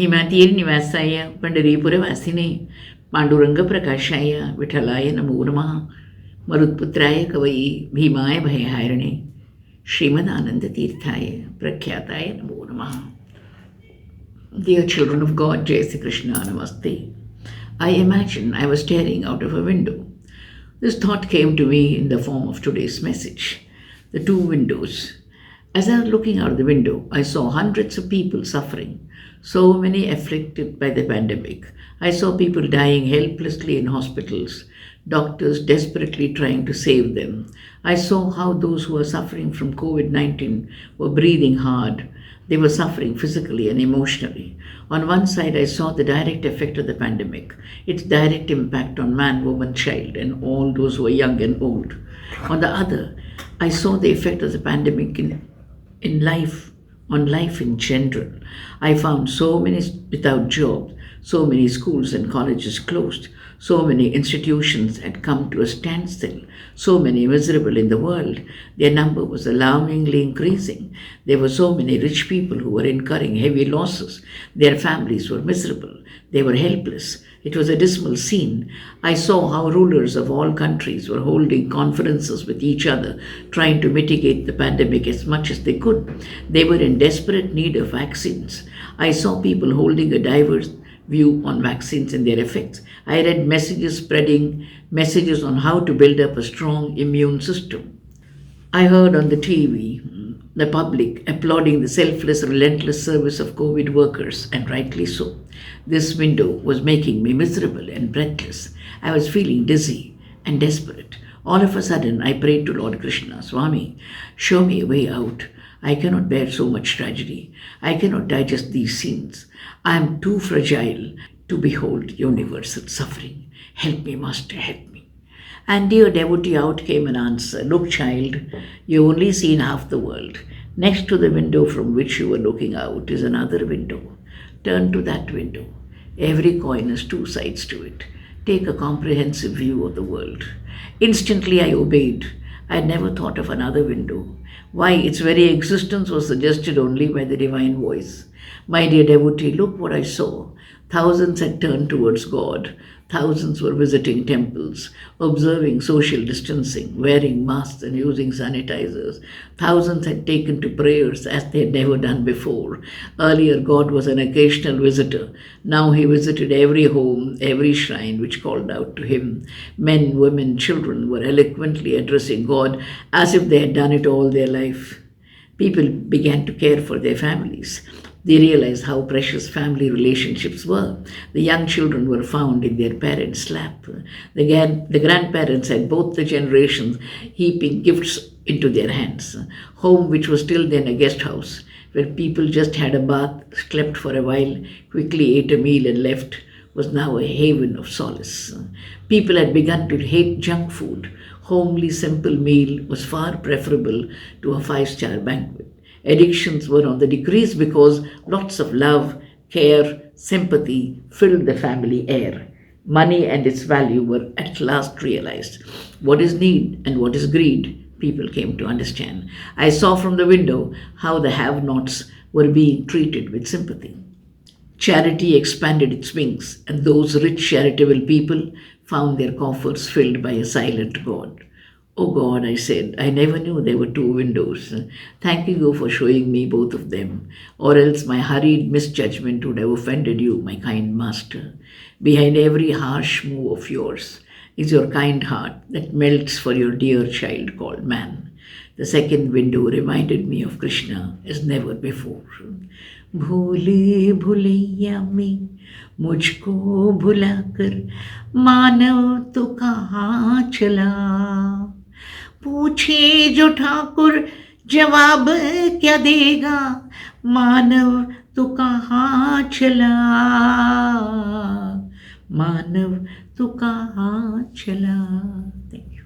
भीमातीर्निवासाय पंढरीपुरवासिने पांडुरंग प्रकाशाय विठ्ठलाय नमो नमः. मरुत्पुत्राय कवयी भीमाय भयहारिणे श्रीमदानंदतीर्थाय प्रख्याताय नमो नमः. Dear children of God, Jai Sri Krishna, Namaste. I imagine I was staring out of a window. This thought came to me in the form of today's message. The two windows. As I was looking out the window, I saw hundreds of people suffering, so many afflicted by the pandemic. I saw people dying helplessly in hospitals, doctors desperately trying to save them. I saw how those who were suffering from COVID-19 were breathing hard. They were suffering physically and emotionally. On one side, I saw the direct effect of the pandemic, its direct impact on man, woman, child, and all those who are young and old. On the other, I saw the effect of the pandemic in life, on life in general. I found so many without jobs, so many schools and colleges closed, so many institutions had come to a standstill, so many miserable in the world. Their number was alarmingly increasing. There were so many rich people who were incurring heavy losses. Their families were miserable. They were helpless. It was a dismal scene. I saw how rulers of all countries were holding conferences with each other, trying to mitigate the pandemic as much as they could. They were in desperate need of vaccines. I saw people holding a diverse view on vaccines and their effects. I read messages spreading messages on how to build up a strong immune system. I heard on the TV the public applauding the selfless, relentless service of COVID workers, and rightly so. This window was making me miserable and breathless. I was feeling dizzy and desperate. All of a sudden, I prayed to Lord Krishna, Swami, show me a way out. I cannot bear so much tragedy. I cannot digest these scenes. I am too fragile to behold universal suffering. Help me, Master, help me. And dear devotee, out came an answer. Look, child, you've only seen half the world. Next to the window from which you were looking out is another window. Turn to that window. Every coin has two sides to it. Take a comprehensive view of the world. Instantly I obeyed. I had never thought of another window. Why, its very existence was suggested only by the divine voice. My dear devotee, look what I saw. Thousands had turned towards God. Thousands were visiting temples, observing social distancing, wearing masks and using sanitizers. Thousands had taken to prayers as they had never done before. Earlier, God was an occasional visitor. Now he visited every home, every shrine which called out to him. Men, women, children were eloquently addressing God as if they had done it all their life. People began to care for their families. They realized how precious family relationships were. The young children were found in their parents' lap. The grandparents had both the generations heaping gifts into their hands. Home, which was till then a guest house, where people just had a bath, slept for a while, quickly ate a meal and left, was now a haven of solace. People had begun to hate junk food. Homely, simple meal was far preferable to a 5-star banquet. Addictions were on the decrease because lots of love, care, sympathy filled the family air. Money and its value were at last realized. What is need and what is greed, people came to understand. I saw from the window how the have-nots were being treated with sympathy. Charity expanded its wings, and those rich charitable people found their coffers filled by a silent God. Oh God, I said, I never knew there were two windows. Thanking you for showing me both of them, or else my hurried misjudgment would have offended you, my kind master. Behind every harsh move of yours is your kind heart that melts for your dear child called man. The second window reminded me of Krishna as never before. भूले भुलैया में मुझको भुलाकर मानव तो कहाँ चला, पूछे जो ठाकुर जवाब क्या देगा, मानव तो कहाँ चला, मानव तो कहाँ चला. Thank you.